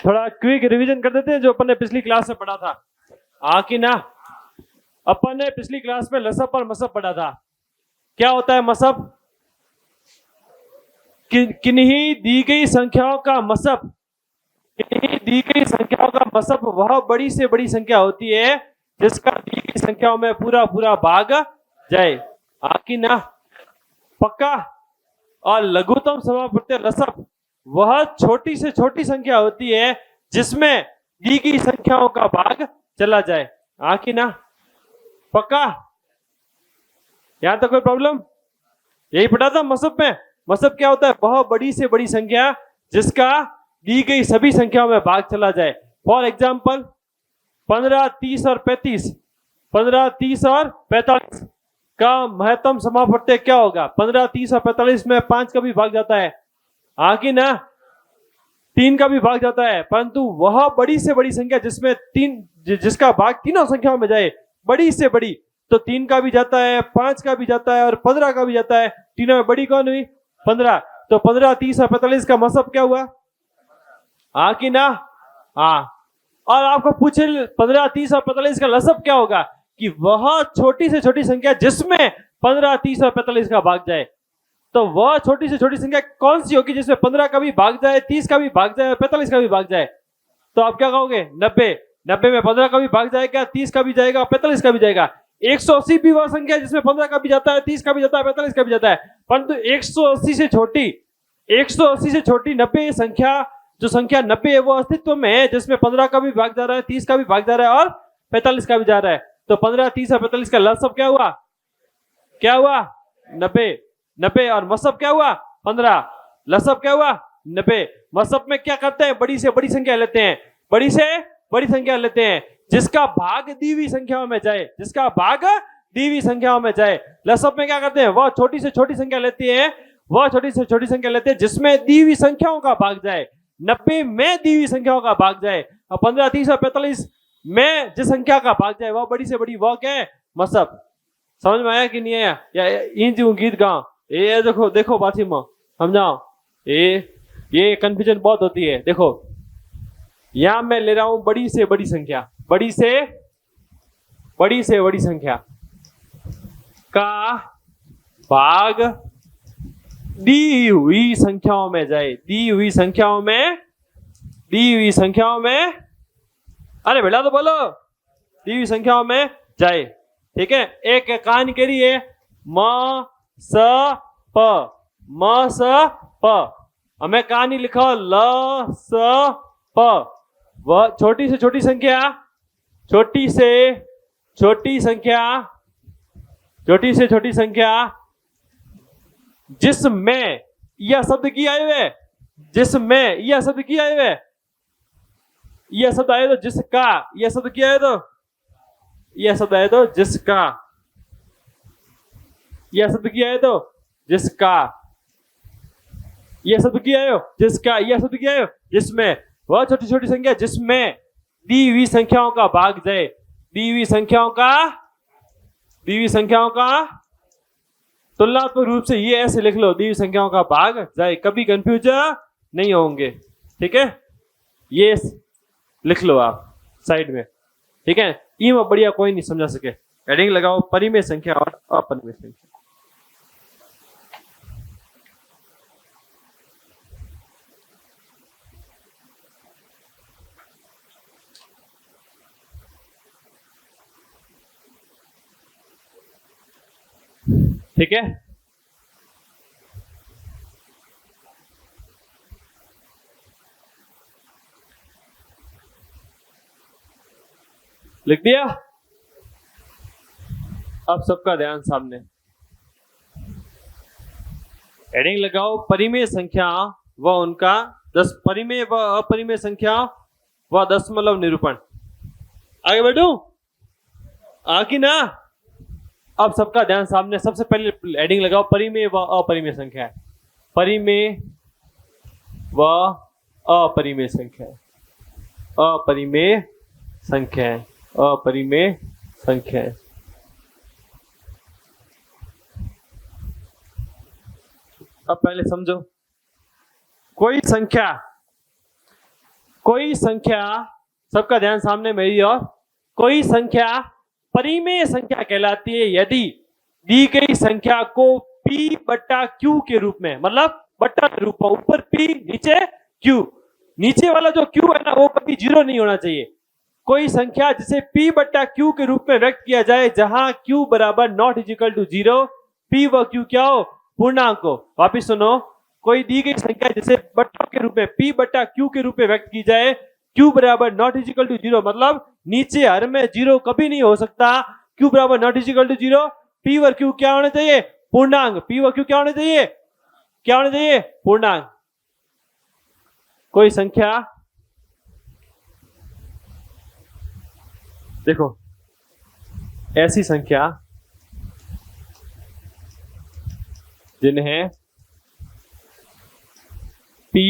थोड़ा quick revision कर देते हैं जो अपन ने पिछली क्लास में पढ़ा था। हाँ कि ना? अपन ने पिछली क्लास में लसब और मसब पढ़ा था। क्या होता है मसब? किन्हीं दी गई संख्याओं का मसब, किन्हीं दी गई संख्याओं का मसब वह बड़ी से बड़ी संख्या होती है जिसका दी गई संख्याओं में पूरा पूरा भाग जाए। हाँ कि ना? पक्का? और लघुत्तम समापवर्ती लसब वह छोटी से छोटी संख्या होती है जिसमें दी गई संख्याओं का भाग चला जाए। हाँ कि ना? पक्का? यहां तक कोई प्रॉब्लम? यही पढ़ा था मसब में। मसब क्या होता है? बहुत बड़ी से बड़ी संख्या जिसका दी गई सभी संख्याओं में भाग चला जाए। फॉर एग्जाम्पल 15, 30 और 35, 15, 30 और 45 का महत्तम समापवर्ती क्या होगा? 15, 30 और 45 में 5 का भी भाग जाता है। हाँ कि ना? 3 का भी भाग जाता है, परंतु वह बड़ी से बड़ी संख्या जिसमें जिसका भाग तीनों संख्याओं में जाए, बड़ी से बड़ी, तो 3 का भी जाता है, 5 का भी जाता है और 15 का भी जाता है। तीनों में बड़ी कौन हुई? 15। तो 15, 30 और 45 का मसब क्या हुआ? हाँ कि ना? हाँ। और आपको पूछे 15, 30 और 45 का लसब क्या होगा? कि वह छोटी से छोटी संख्या जिसमें 15, 30 और 45 का भाग जाए। तो वह छोटी से छोटी संख्या कौन सी होगी जिसमें 15 का भी भाग जाए, 30 का भी भाग जाए और 45 का भी भाग जाए? तो आप क्या कहोगे? 90। 90 में 15 का भी भाग जाएगा, 30 का भी जाएगा, 45 का भी जाएगा। 180 भी वह संख्या जिसमें 15 का भी जाता है, 30 का भी जाता है, 45 का भी जाता है। परंतु 180 से छोटी 90 संख्या, जो संख्या 90 है वो अस्तित्व में है जिसमें 15 का भी भाग जा रहा है, 30 का भी भाग जा रहा है और 45 का भी जा रहा है। तो 15, 30 और 45 का लसब क्या हुआ? क्या हुआ? 90। 90 और मसब क्या हुआ? 15। लसब क्या हुआ? 90। मसब में क्या करते हैं? बड़ी से बड़ी संख्या लेते हैं, बड़ी से बड़ी संख्या लेते हैं जिसका भाग दी हुई संख्याओं में जाए, जिसका भाग दी हुई संख्याओं में जाए। लसब में क्या करते हैं? वह छोटी से छोटी संख्या लेती है, वह छोटी से छोटी संख्या लेते हैं जिसमें दी हुई संख्याओं का भाग जाए। 90 में दी हुई संख्याओं का भाग जाए और 15, 30 और 45 में जिस संख्या का भाग जाए वह बड़ी से बड़ी, वह क्या है? मसब। समझ में आया कि नहीं आया? या इन गीत गाओ ये देखो देखो बाथी में समझाओ। ये कंफ्यूजन बहुत होती है। देखो यहां मैं ले रहा हूं बड़ी से बड़ी संख्या, बड़ी से बड़ी संख्या का भाग दी हुई संख्याओं में जाए, दी हुई संख्याओं में, अरे बेटा तो बोलो, दी हुई संख्याओं में जाए। ठीक है? एक कहानी कह रही है म स प, हमें कहानी लिखो ल स प। वह छोटी से छोटी संख्या, छोटी से छोटी संख्या जिसमें यह शब्द की आए हुए, जिसमें यह शब्द की आए हुए, यह शब्द आए तो जिसका, यह शब्द की आए तो, यह शब्द आए तो जिसका, यह शब्द की आए तो जिसका, यह शब्द की आए हो जिसका, यह शब्द की आए हो जिसमें, वह छोटी छोटी संख्या जिसमें दी हुई संख्याओं का भाग जाए, दी हुई संख्याओं का तुलनात्मक रूप से, ये ऐसे लिख लो, दी हुई संख्याओं का भाग जाए, कभी कंफ्यूज नहीं होंगे। ठीक है? ये लिख लो आप साइड में। ठीक है? ई में बढ़िया कोई नहीं समझा सके। हेडिंग लगाओ परिमेय संख्या और अपरिमेय संख्या। ठीक है? लिख दिया? अब सबका ध्यान सामने, हेडिंग लगाओ परिमेय संख्या व उनका परिमेय व अपरिमेय संख्या व दशमलव निरूपण। आगे बढ़ू? आगे ना? अब सबका ध्यान सामने, सबसे पहले हेडिंग लगाओ परिमेय व अपरिमेय संख्या। परिमेय व अपरिमेय संख्या, अपरिमेय संख्या, अपरिमेय संख्या। अब पहले समझो, कोई संख्या कोई संख्या, सबका ध्यान सामने मेरी ओर, कोई संख्या परिमेय संख्या कहलाती है यदि दी गई संख्या को P बट्टा Q के रूप में, मतलब बट्टा के रूप में, ऊपर P नीचे Q, नीचे वाला जो Q है ना वो कभी जीरो नहीं होना चाहिए। कोई संख्या जिसे P बट्टा Q के रूप में व्यक्त किया जाए जहां Q बराबर not is equal to zero, P व Q क्या हो, पूर्णांक हो। वापिस सुनो, कोई दी गई संख्या जिसे बट्टा के रूप में P बट्टा Q के रूप में व्यक्त की जाए, Q बराबर not is equal to zero, मतलब नीचे हर में जीरो कभी नहीं हो सकता। Q बराबर not is equal to zero, P व Q क्या होना चाहिए, पूर्णांक। P व Q क्या होना चाहिए, क्या होना चाहिए, पूर्णांक। कोई संख्या, देखो ऐसी संख्या जिन्हें P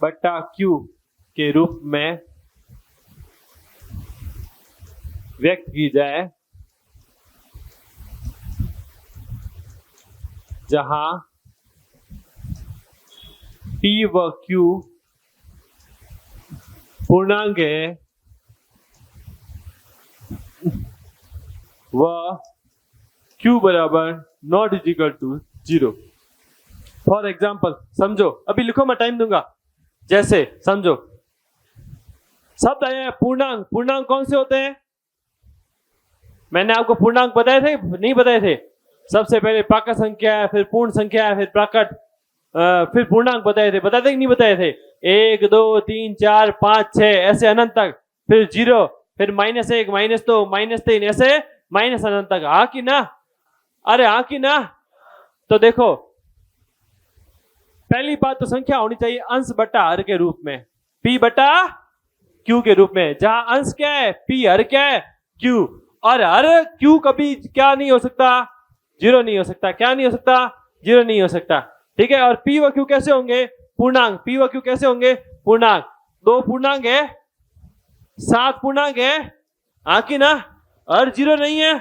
बट्टा Q के रूप में व्यक्त की जाए जहां P व Q पूर्णांक है व Q बराबर not is equal to zero. For example समझो, अभी लिखो मैं टाइम दूंगा। जैसे समझो शब्द आया है पूर्णांक। पूर्णांक कौन से होते हैं, मैंने आपको पूर्णांक बताए थे, नहीं बताए थे? सबसे पहले प्राकृत संख्या है, फिर पूर्ण संख्या है, फिर प्राकृत, फिर पूर्णांक बताए थे। बताए थे कि नहीं बताए थे? 1 2 3 4 5 6 ऐसे अनंत तक, फिर जीरो, फिर -1 -2 -3 ऐसे माइनस अनंत तक। हाँ कि ना? अरे हाँ कि ना? तो देखो पहली बात तो संख्या होनी चाहिए अंश बट्टा हर के रूप में, P बट्टा Q के रूप में, जहां अंश क्या है P, हर क्या है Q, और हर Q कभी क्या नहीं हो सकता, जीरो नहीं हो सकता। क्या नहीं हो सकता, जीरो नहीं हो सकता। ठीक है, और P व Q कैसे होंगे, पूर्णांक। P व Q कैसे होंगे, पूर्णांक। दो पूर्णांक है, 7 पूर्णांक है, हाँ कि ना? और जीरो नहीं है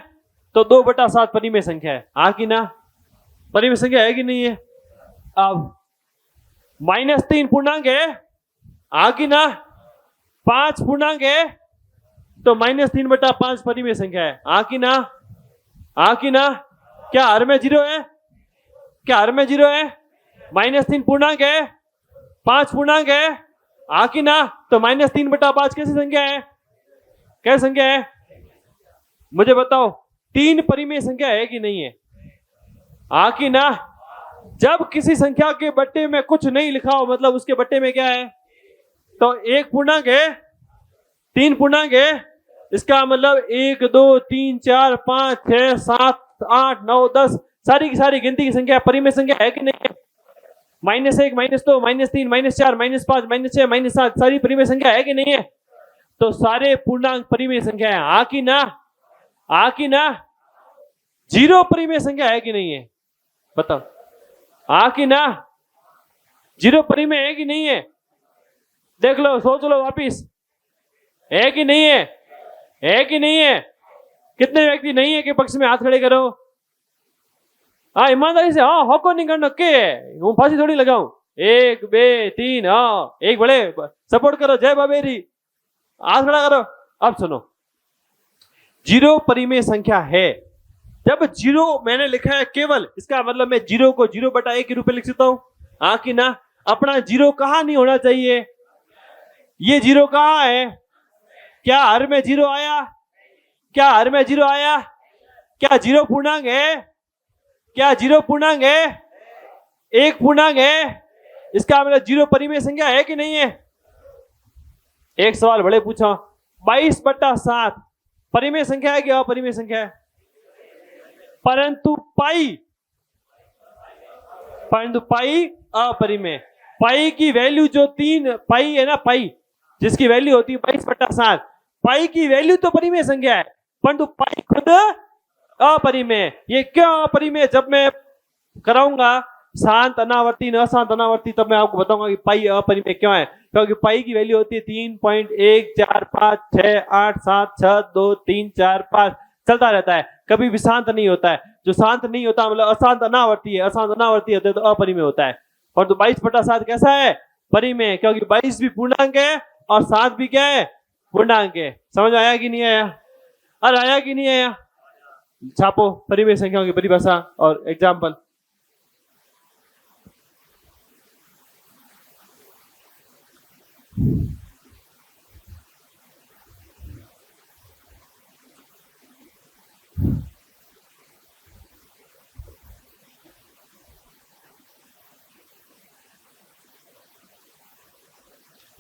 तो 2/7 परिमेय संख्या है, हाँ कि ना? परिमेय संख्या है कि नहीं है? अब -3 पूर्णांक है, हाँ कि ना? 5 पूर्णांक है तो -3/5 परिमेय संख्या है, हाँ कि ना? हाँ कि ना? क्या हर में जीरो है, क्या हर में जीरो है? -3 पूर्णांक है, 5 पूर्णांक है, हाँ कि ना? तो -3/5 कैसी संख्या है, कैसी संख्या है? मुझे बताओ, 3 परिमेय संख्या है कि नहीं है, हाँ कि ना? जब किसी संख्या के बट्टे में कुछ नहीं लिखा हो मतलब उसके बट्टे में क्या है, तो 1 पूर्णांक है, 3 पूर्णांक है, इसका मतलब 1 2 3 4 5 6 7 8 9 10 सारी की सारी गिनती की संख्या परिमेय संख्या है कि नहीं है? -1 -2 -3 -4 -5 -6 -7 सारी परिमेय संख्या है कि नहीं है? तो सारे पूर्णांक परिमेय संख्या है, हाँ कि ना? हाँ कि ना? जीरो परिमेय संख्या है कि नहीं है, बताओ, हाँ कि ना? जीरो परिमेय है कि नहीं है? देख लो, सोच लो वापिस, है कि नहीं है? है कि नहीं है? कितने व्यक्ति नहीं है के पक्ष में हाथ खड़े करो। हाँ ईमानदारी से, हाँ हको नहीं करना के हूँ फांसी थोड़ी लगाऊं। 1 2 3, हाँ एक बड़े सपोर्ट करो, जय बाबेरी, हाथ खड़ा करो। अब सुनो, जीरो परिमेय संख्या है। जब जीरो मैंने लिखा है केवल, इसका मतलब मैं जीरो को 0/1 के रूप में लिख सकता हूं, हाँ कि ना? अपना जीरो कहां नहीं होना चाहिए, ये जीरो कहां है? क्या हर में जीरो आया, क्या हर में जीरो आया? क्या जीरो पूर्णांक है, क्या जीरो पूर्णांक है? 1 पूर्णांक है, इसका मतलब जीरो परिमेय संख्या है कि नहीं है? एक सवाल बड़े पूछा, 22/7 परिमेय संख्या है कि अपरिमेय संख्या है? परंतु पाई अपरिमेय। पाई की वैल्यू जो 3 पाई है ना, पाई जिसकी वैल्यू होती है 22/7, पाई की वैल्यू तो परिमेय संख्या है, परंतु पाई खुद अपरिमेय। ये क्यों अपरिमेय, जब मैं कराऊंगा शांत अनावर्ती अशांत अनावर्ती तब मैं आपको बताऊंगा कि पाई अपरिमेय क्यों है। क्योंकि पाई की वैल्यू होती है 3.145 6 8 7 6 2 3 4 5, चलता रहता है, कभी भी शांत नहीं होता है। जो शांत नहीं होता मतलब अशांत अनावर्ती है, अशांत अनावर्ती होता है तो अपरिमेय होता है। और तो 22/7 कैसा है, परिमेय, क्योंकि 22 भी पूर्णांक है और 7 भी क्या है, पूर्णांक है। समझ आया कि नहीं आया? अरे आया कि नहीं आया? छापो परिमेय संख्याओं की परिभाषा और एग्जाम्पल।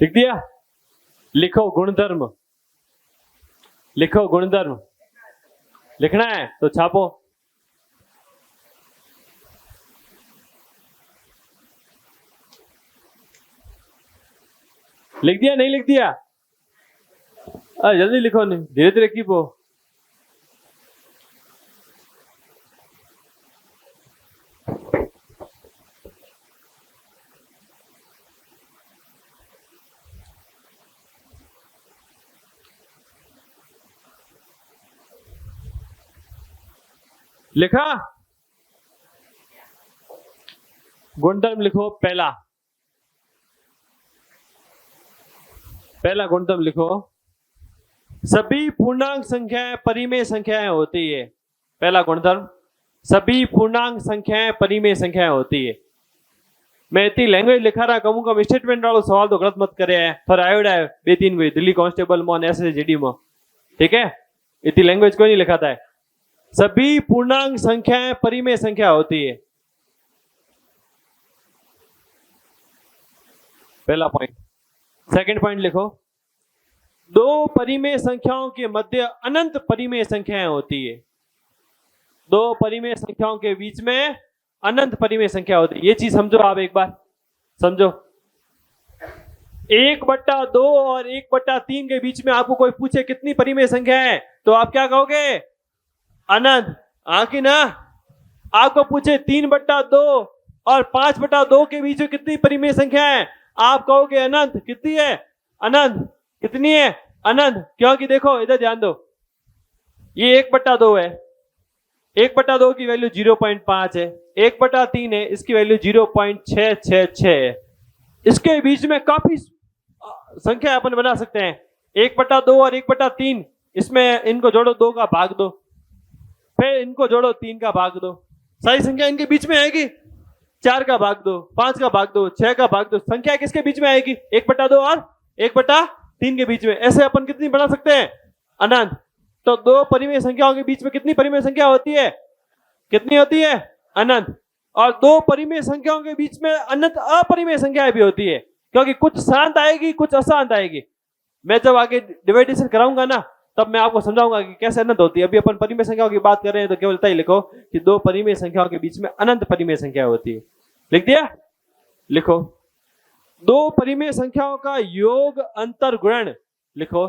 लिख दिया? लिखो गुणधर्म, लिखो गुणधर्म। लिखना है तो छापो। लिख दिया नहीं लिख दिया? अरे जल्दी लिखो, नहीं धीरे धीरे की वो। लिखा? गुणधर्म लिखो। पहला गुणधर्म लिखो, सभी पूर्णांक संख्याएं परिमेय संख्याएं होती है। पहला गुणधर्म, सभी पूर्णांक संख्याएं परिमेय संख्याएं होती है। मैं इतनी लैंग्वेज लिखा रहा कहूंगा स्टेटमेंट वालों सवाल तो गलत मत करे है, पर आयोड है 2-3 भाई दिल्ली कांस्टेबल मोन SSGD में, ठीक है? इतनी लैंग्वेज कोई नहीं लिखाता है। सभी पूर्णांक संख्याएं परिमेय संख्या होती है, पहला पॉइंट। सेकंड पॉइंट लिखो, दो परिमेय संख्याओं के मध्य अनंत परिमेय संख्याएं होती है। दो परिमेय संख्याओं के बीच में अनंत परिमेय संख्या होती है। ये चीज समझो आप, एक बार समझो। 1/2 और 1/3 के बीच में आपको कोई पूछे कितनी परिमेय संख्या है, तो आप क्या कहोगे? अनंत। कि ना? आपको पूछे 3/2 और 5/2 के बीच में कितनी परिमेय संख्या है, आप कहोगे अनंत। कितनी है? अनंत। कितनी है? अनंत। क्योंकि देखो इधर ध्यान दो, ये 1/2 है, 1/2 की वैल्यू 0.5 है, 1/3 है, इसकी वैल्यू 0.666 है। इसके बीच में काफी संख्या अपन बना सकते हैं। 1/2 और 1/3, इसमें इनको जोड़ो, 2 का भाग दो, फिर इनको जोड़ो, 3 का भाग दो। सारी संख्या इनके बीच में आएगी। 4 का भाग दो, 5 का भाग दो, 6 का भाग दो। संख्या किसके बीच में आएगी? 1/2 और 1/3 के बीच में। ऐसे अपन कितनी बना सकते हैं? अनंत। तो दो परिमेय संख्याओं के बीच में कितनी परिमेय संख्या होती है? कितनी होती है? अनंत। और दो परिमेय संख्याओं के बीच में अनंत अपरिमेय संख्याएं भी होती है, क्योंकि कुछ शांत आएगी, कुछ अशांत आएगी। मैं जब आगे डिवाइडेशन कराऊंगा ना, तब मैं आपको समझाऊंगा कि कैसे अनंत होती है। अभी अपन परिमेय संख्याओं की बात कर रहे हैं, तो केवल इतना ही लिखो कि दो परिमेय संख्याओं के बीच में अनंत परिमेय संख्या होती है। लिख दिया? लिखो, दो परिमेय संख्याओं का योग अंतर गुणन। लिखो,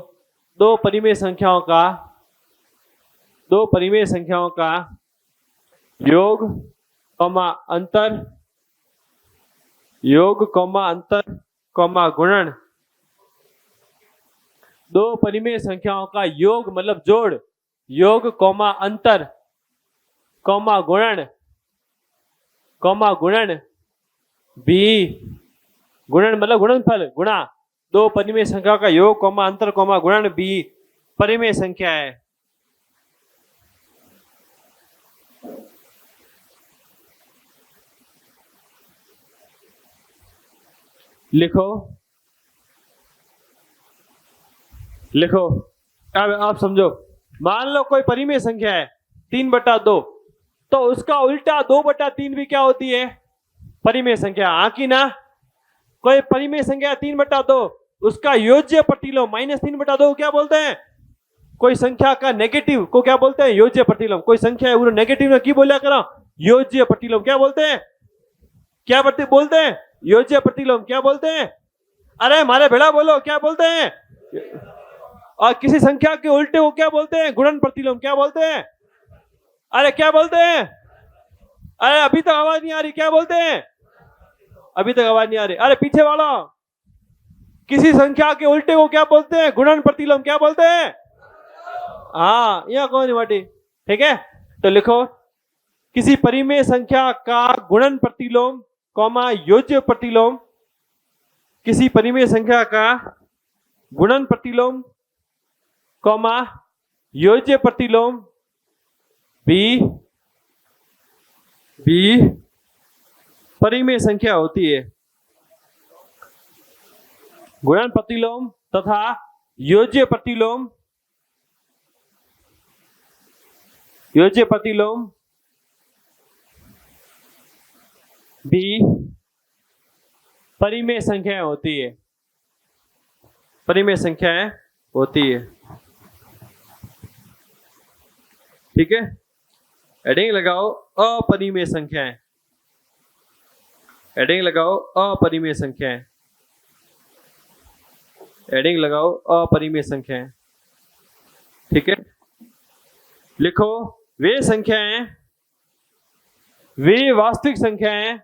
दो परिमेय संख्याओं का योग अंतर, योग अंतर गुणन। दो परिमेय संख्याओं का योग मतलब जोड़, योग अंतर गुणन भी, गुणन मतलब गुणनफल, गुणा। दो परिमेय संख्याओं का योग अंतर गुणन भी परिमेय संख्या है। लिखो अब आप समझो। मान लो कोई परिमेय संख्या है 3/2, तो उसका उल्टा 2/3 भी क्या होती है? परिमेय संख्या। कि ना? कोई परिमेय संख्या 3/2, उसका योज्य प्रतिलोम -3/2 क्या बोलते हैं? कोई संख्या का नेगेटिव को क्या बोलते हैं? योज्य प्रतिलोम। कोई संख्या है वो नेगेटिव में की बोलिया करो, योज्य प्रतिलोम। क्या बोलते हैं? क्या बोलते हैं? योज्य प्रतिलोम। क्या बोलते हैं? अरे हमारे भेड़ा बोलो, क्या बोलते हैं? और किसी संख्या के उल्टे को क्या बोलते हैं? गुणन प्रतिलोम। क्या बोलते हैं? अरे क्या बोलते हैं? अरे अभी तक आवाज नहीं आ रही, क्या बोलते हैं? अभी तक आवाज नहीं आ रही। अरे पीछे वाला, किसी संख्या के उल्टे को क्या बोलते हैं? गुणन प्रतिलोम। क्या बोलते हैं? यहाँ कौन बाटी, ठीक है? तो लिखो, किसी परिमेय संख्या का गुणन प्रतिलोम योज्य प्रतिलोम, किसी परिमेय संख्या का गुणन प्रतिलोम कॉमा योज्य प्रतिलोम भी परिमेय संख्या होती है। गुणन प्रतिलोम तथा योज्य प्रतिलोम भी परिमेय संख्याएं होती है। परिमेय संख्याएं होती है। ठीक है, हेडिंग लगाओ अपरिमेय संख्याएं। हेडिंग लगाओ अपरिमेय संख्याएं। हेडिंग लगाओ अपरिमेय संख्याएं। ठीक है, लिखो वे संख्याएं, वे वास्तविक संख्याएं,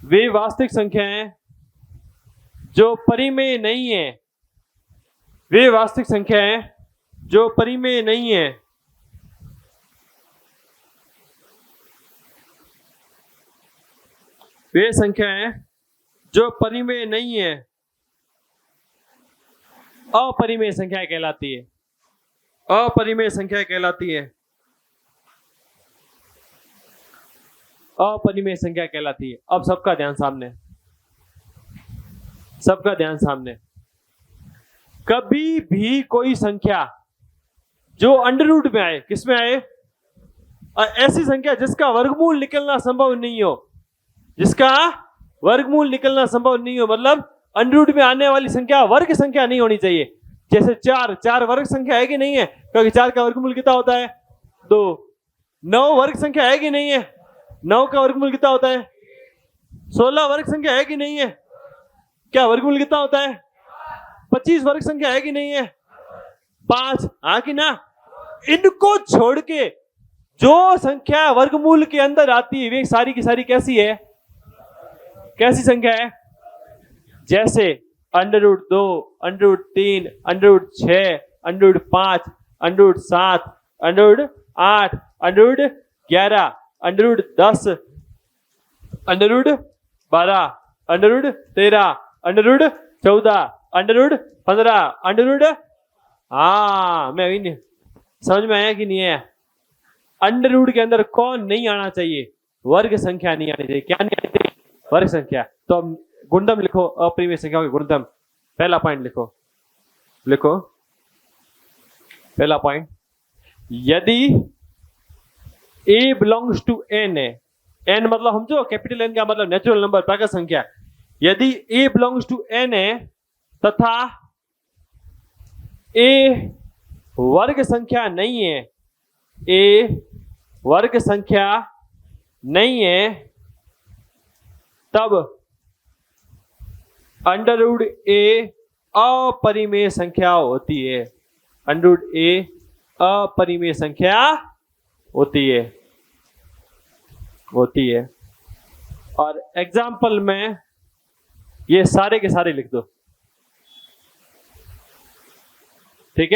वे वास्तविक संख्याएं जो परिमेय नहीं है। वे वास्तविक संख्याएं जो परिमेय नहीं है। वे संख्याएं जो परिमेय नहीं है अपरिमेय संख्या कहलाती है। अपरिमेय संख्या कहलाती है। अपरिमेय संख्या कहलाती है। अब सबका ध्यान सामने, सबका ध्यान सामने। कभी भी कोई संख्या जो अंडर रूट में आए, किसमें आए? ऐसी संख्या जिसका वर्गमूल निकलना संभव नहीं हो, जिसका वर्गमूल निकलना संभव नहीं हो, मतलब अंडर रूट में आने वाली संख्या वर्ग संख्या नहीं होनी चाहिए। जैसे 4 वर्ग संख्या है कि नहीं है? क्योंकि 4 का वर्गमूल कितना होता है? 2। 9 वर्ग संख्या है कि नहीं है? 9 का वर्गमूल कितना होता है? 16 वर्ग संख्या है कि नहीं है? क्या वर्गमूल कितना होता है? 25 वर्ग संख्या है कि नहीं है? 5। हाँ कि ना? इनको छोड़ के जो संख्या वर्गमूल के अंदर आती है वे सारी की सारी कैसी है? कैसी संख्या है? जैसे under root 2, under root 3, under root 6, under root 5, under root 7, under root 8, under root 11, under root 10, under root 12, under root 13, under root 14, under root 15, under root. हाँ, मैं अभी नहीं समझ में आया कि नहीं आया? अंडर रूट के अंदर कौन नहीं आना चाहिए? वर्ग संख्या नहीं आनी चाहिए। क्या नहीं आनी चाहिए? वर्ग संख्या। तो अब गुणधर्म लिखो, अपरिमेय संख्याओं के गुणधर्म। पहला पॉइंट लिखो, लिखो पहला पॉइंट, यदि a बिलोंग्स टू n है, n मतलब हम जो कैपिटल N का मतलब नेचुरल नंबर, प्राकृत संख्या। यदि a बिलोंग्स टू n है तथा a वर्ग संख्या नहीं है, a वर्ग संख्या नहीं है, तब अंडर रूट a अपरिमेय संख्या होती है। अंडर रूट a अपरिमेय संख्या होती है, होती है। और एग्जाम्पल में ये सारे के सारे लिख दो।